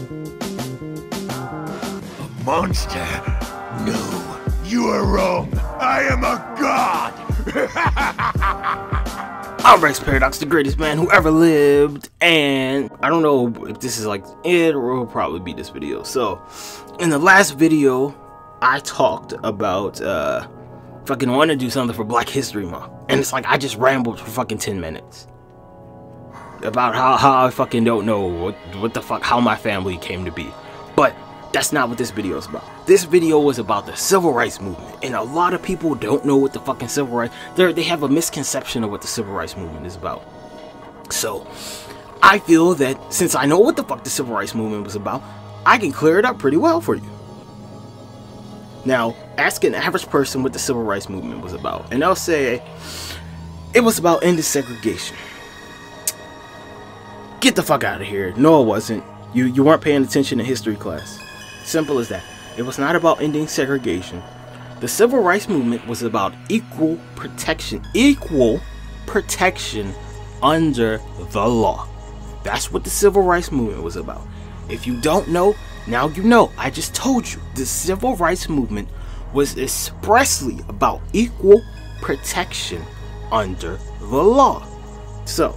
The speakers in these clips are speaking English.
A monster? No, you are wrong. I am a god! I'm Rex Paradox, the greatest man who ever lived, and I don't know if this is like it or it'll probably be this video. So, in the last video, I talked about fucking wanting to do something for Black History Month, and it's like I just rambled for fucking 10 minutes about how I fucking don't know what the fuck, how my family came to be. But that's not what this video is about. This video was about the Civil Rights Movement, and a lot of people don't know what the fucking Civil Rights, they have a misconception of what the Civil Rights Movement is about. So, I feel that since I know what the fuck the Civil Rights Movement was about, I can clear it up pretty well for you. Now, ask an average person what the Civil Rights Movement was about, and they'll say it was about ending segregation. Get the fuck out of here. No, it wasn't. You weren't paying attention in history class. Simple as that. It was not about ending segregation. The Civil Rights Movement was about equal protection under the law. That's what the Civil Rights Movement was about. If you don't know, now you know. I just told you. The Civil Rights Movement was expressly about equal protection under the law. So,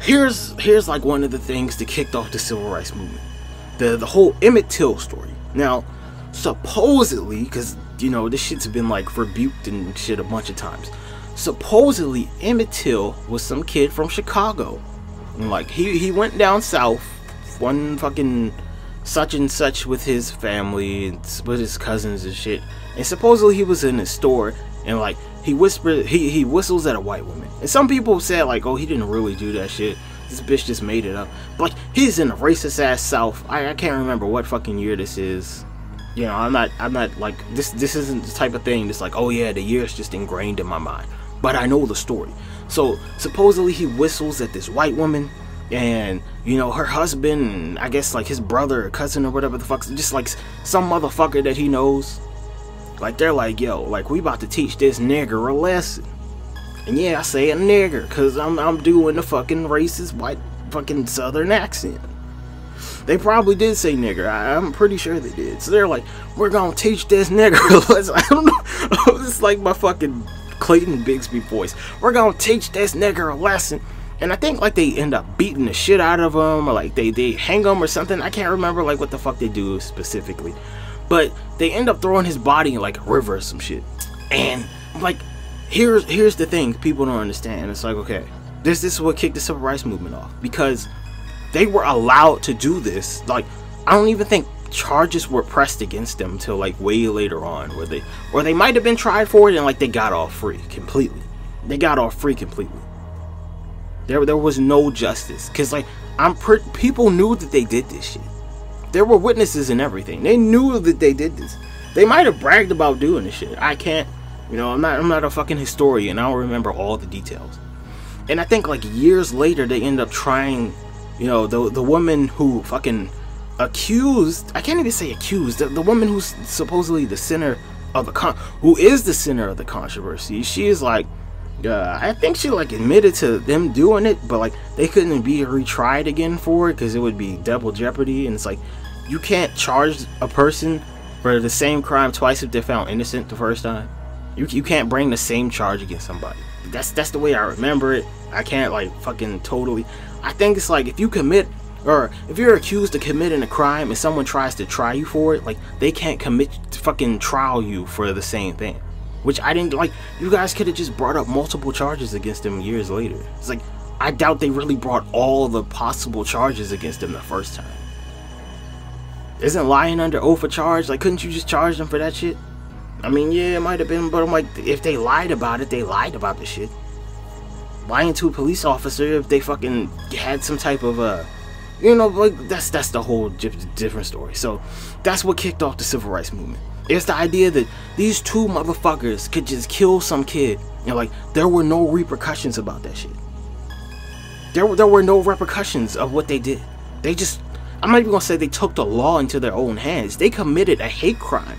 here's like one of the things that kicked off the Civil Rights Movement. The whole Emmett Till story. Now, supposedly, because, you know, this shit's been like rebuked and shit a bunch of times. Supposedly, Emmett Till was some kid from Chicago. And like, he went down south, one fucking such and such with his family, and with his cousins and shit. And supposedly he was in his store, and like, he whistles at a white woman. And some people said like, oh, he didn't really do that shit. This bitch just made it up. But like, he's in a racist ass South. I can't remember what fucking year this is. You know, I'm not like, this isn't the type of thing that's like, oh yeah, the year's just ingrained in my mind. But I know the story. So supposedly he whistles at this white woman, and you know, her husband, and I guess like his brother or cousin or whatever the fuck, just like some motherfucker that he knows, like they're like, yo, like we about to teach this nigger a lesson. And yeah, I say a nigger because I'm doing the fucking racist white fucking southern accent. They probably did say nigger. I'm pretty sure they did. So they're like, we're gonna teach this nigger a lesson. I don't know. It's like my fucking Clayton Bigsby voice. We're gonna teach this nigger a lesson. And I think like they end up beating the shit out of him, or like they hang him or something. I can't remember like what the fuck they do specifically. But they end up throwing his body in like a river or some shit. And like, here's the thing people don't understand. It's like, okay, this is what kicked the Civil Rights Movement off, because they were allowed to do this. Like, I don't even think charges were pressed against them until like way later on, or they might have been tried for it and like they got off free completely. They got off free completely. There was no justice, because like people knew that they did this shit. There were witnesses and everything. They knew that they did this. They might have bragged about doing this shit. I can't, you know, I'm not a fucking historian. I don't remember all the details. And I think like years later they end up trying, you know, the woman who fucking accused, I can't even say accused, the woman who's supposedly the center of who is the center of the controversy. She is like, I think she like admitted to them doing it, but like they couldn't be retried again for it because it would be double jeopardy. And it's like, you can't charge a person for the same crime twice if they're found innocent the first time. You can't bring the same charge against somebody. That's the way I remember it. I can't like fucking totally. I think it's like if you commit, or if you're accused of committing a crime and someone tries to try you for it, like they can't fucking trial you for the same thing. Which I didn't like. You guys could have just brought up multiple charges against him years later. It's like, I doubt they really brought all the possible charges against him the first time. Isn't lying under oath a charge? Like, couldn't you just charge them for that shit? I mean, yeah, it might have been, but I'm like, if they lied about it, they lied about the shit. Lying to a police officer, if they fucking had some type of you know, like that's the whole different story. So that's what kicked off the Civil Rights Movement. It's the idea that these two motherfuckers could just kill some kid, and like there were no repercussions about that shit. There were no repercussions of what they did. They just, I'm not even gonna say they took the law into their own hands. They committed a hate crime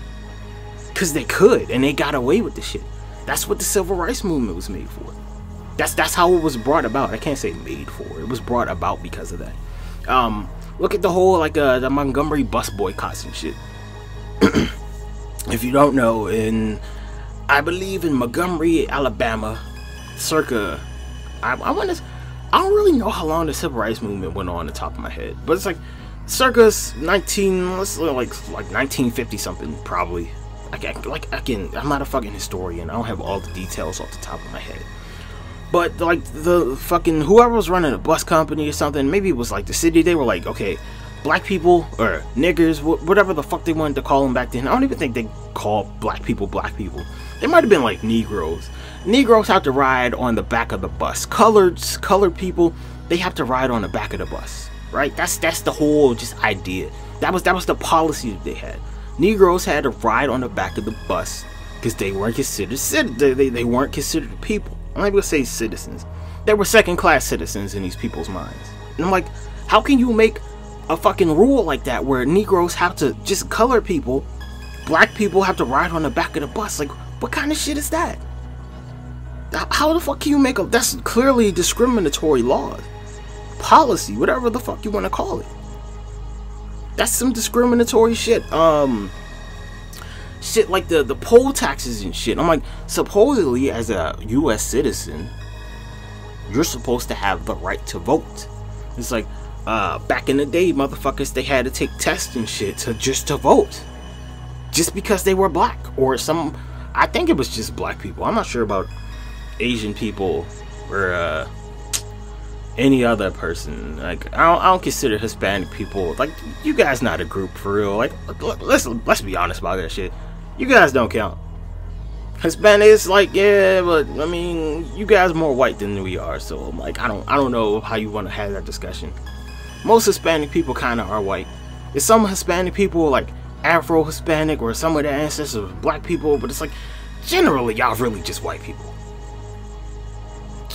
because they could, and they got away with the shit. That's what the Civil Rights Movement was made for. That's how it was brought about. I can't say made for. It was brought about because of that. Look at the whole like the Montgomery bus boycotts and shit. If you don't know, I believe in Montgomery, Alabama, circa I don't really know how long the civil rights movement went on the top of my head, but it's like circa 1950 something probably. I'm not a fucking historian. I don't have all the details off the top of my head. But like the fucking whoever was running a bus company or something, maybe it was like the city, they were like, okay, black people or niggers, whatever the fuck they wanted to call them back then. I don't even think they called black people. They might have been like Negroes. Negroes have to ride on the back of the bus. Colored people, they have to ride on the back of the bus, right? That's the whole just idea. That was the policy that they had. Negroes had to ride on the back of the bus because they weren't considered they weren't considered people. I'm not gonna say citizens. They were second-class citizens in these people's minds. And I'm like, how can you make a fucking rule like that where Negroes have to, just colored people, black people have to ride on the back of the bus? Like, what kind of shit is that? How the fuck can you make that's clearly discriminatory law, policy, whatever the fuck you want to call it. That's some discriminatory shit. Shit like the poll taxes and shit. I'm like, supposedly as a US citizen, you're supposed to have the right to vote. It's like, back in the day, motherfuckers, they had to take tests and shit to vote. Just because they were black. Or I think it was just black people. I'm not sure about Asian people or any other person. Like, I don't consider Hispanic people, like, you guys not a group for real. Like, let's be honest about that shit. You guys don't count. Hispanics, like, yeah, but I mean, you guys are more white than we are, so I'm like, I don't know how you want to have that discussion. Most Hispanic people kind of are white. There's some Hispanic people like Afro-Hispanic, or some of their ancestors were black people, but it's like, generally, y'all really just white people.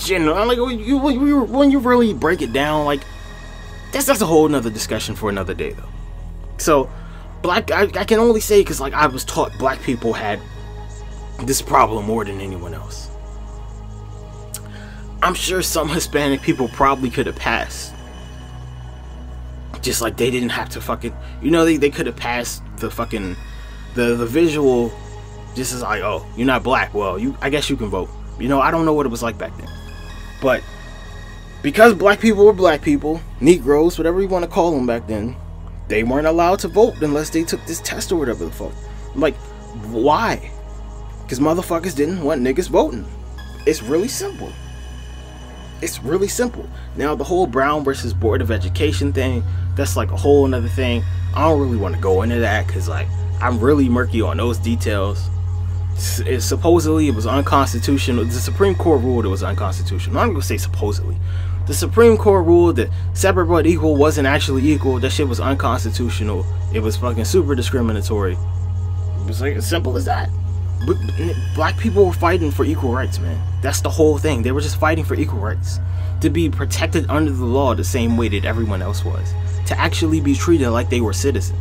Like, when you really break it down, like, that's a whole nother discussion for another day, though. So, I can only say because, like, I was taught black people had this problem more than anyone else. I'm sure some Hispanic people probably could have passed. Just like they didn't have to fucking, they could have passed the fucking, the visual, just as like, oh, you're not black, well, I guess you can vote. I don't know what it was like back then. But because black people were black people, Negroes, whatever you want to call them back then, they weren't allowed to vote unless they took this test or whatever the fuck. I'm like, why? Because motherfuckers didn't want niggas voting. It's really simple. It's really simple. Now, the whole Brown versus Board of Education thing, that's like a whole another thing. I don't really want to go into that because, like, I'm really murky on those details. Supposedly it was unconstitutional. The Supreme Court ruled it was unconstitutional. I'm not gonna say supposedly. The Supreme Court ruled that separate but equal wasn't actually equal. That shit was unconstitutional. It was fucking super discriminatory. It was like as simple as that. But black people were fighting for equal rights, man. That's the whole thing. They were just fighting for equal rights, to be protected under the law the same way that everyone else was, to actually be treated like they were citizens.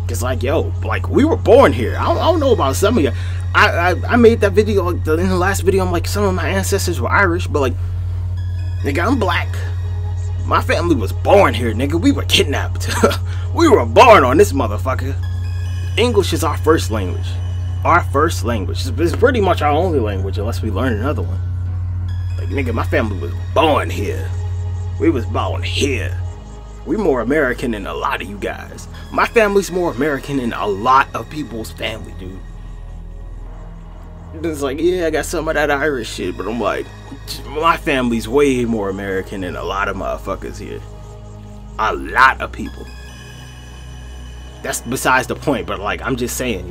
It's like, yo, like, we were born here. I don't know about some of you. I made that video, like, in the last video, I'm like, some of my ancestors were Irish, but, like, nigga, I'm black. My family was born here, nigga. We were kidnapped. We were born on this motherfucker. English is our first language. Our first language. It's pretty much our only language unless we learn another one. Like, nigga, my family was born here. We was born here. We more American than a lot of you guys. My family's more American than a lot of people's family, dude. It's like, yeah, I got some of that Irish shit, but I'm like, my family's way more American than a lot of motherfuckers here. A lot of people. That's besides the point, but like, I'm just saying,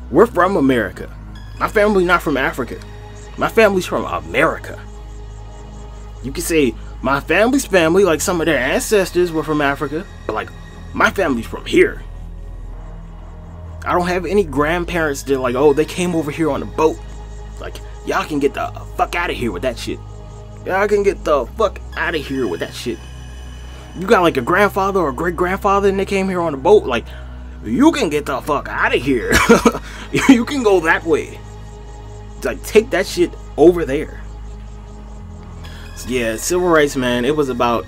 we're from America. My family's not from Africa. My family's from America. You can say my family's family, like some of their ancestors were from Africa, but like, my family's from here. I don't have any grandparents that like, oh, they came over here on a boat. Like, y'all can get the fuck out of here with that shit. Y'all can get the fuck out of here with that shit. You got like a grandfather or great grandfather and they came here on a boat, like, you can get the fuck out of here. You can go that way. Like, take that shit over there. So, yeah, civil rights, man, it was about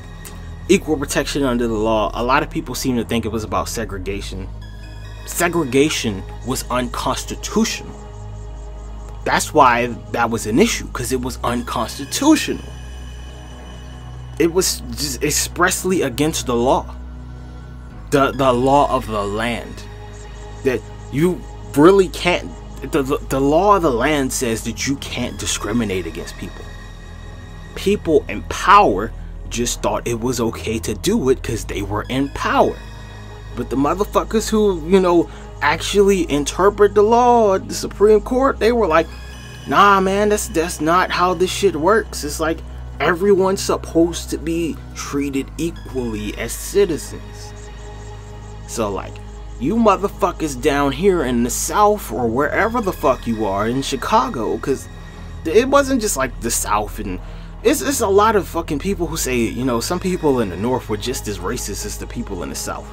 equal protection under the law, a lot of people seem to think it was about segregation. Segregation was unconstitutional. That's why that was an issue, because it was unconstitutional. It was just expressly against the law. The law of the land. That you really can't, the law of the land says that you can't discriminate against people. People in power just thought it was okay to do it because they were in power. But the motherfuckers who, you know, actually interpret the law at the Supreme Court, they were like, nah man, that's not how this shit works. It's like everyone's supposed to be treated equally as citizens. So like, you motherfuckers down here in the South or wherever the fuck you are in Chicago, because it wasn't just like the South, and it's a lot of fucking people who say, you know, some people in the North were just as racist as the people in the South.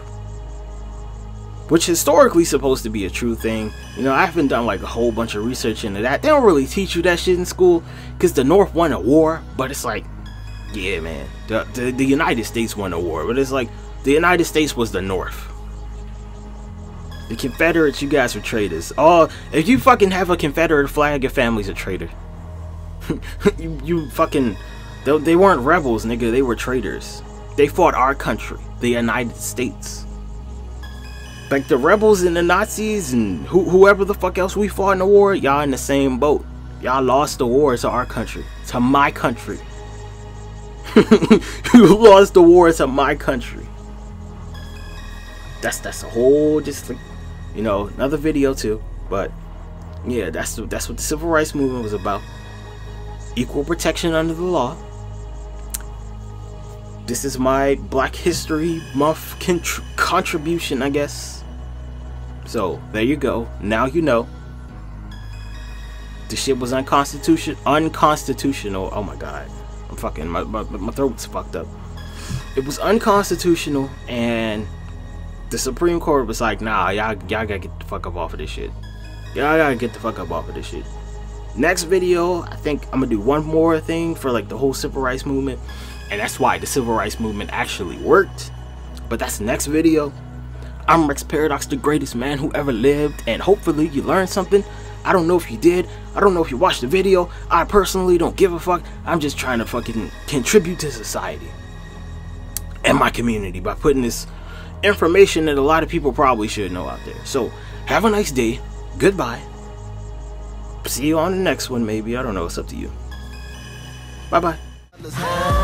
Which historically supposed to be a true thing. You know, I haven't done like a whole bunch of research into that. They don't really teach you that shit in school, because the North won a war, but it's like, yeah man, the United States won a war, but it's like, the United States was the North. The Confederates, you guys were traitors. Oh, if you fucking have a Confederate flag, your family's a traitor. you fucking, they weren't rebels, nigga, they were traitors. They fought our country, the United States. Like the rebels and the Nazis and whoever the fuck else we fought in the war, y'all in the same boat. Y'all lost the war to our country, to my country. You lost the war to my country. That's a whole, just like, you know, another video too. But yeah, that's what the civil rights movement was about. Equal protection under the law. This is my Black History Month contribution, I guess. So there you go. Now you know. The shit was unconstitutional. Oh my god, I'm fucking, my throat's fucked up. It was unconstitutional, and the Supreme Court was like, nah, y'all gotta get the fuck up off of this shit. Y'all gotta get the fuck up off of this shit. Next video, I think I'm gonna do one more thing for like the whole civil rights movement, and that's why the civil rights movement actually worked. But that's the next video. I'm Rex Paradox, the greatest man who ever lived, and hopefully you learned something. I don't know if you did. I don't know if you watched the video. I personally don't give a fuck. I'm just trying to fucking contribute to society and my community by putting this information that a lot of people probably should know out there. So have a nice day. Goodbye. See you on the next one, maybe. I don't know. It's up to you. Bye bye.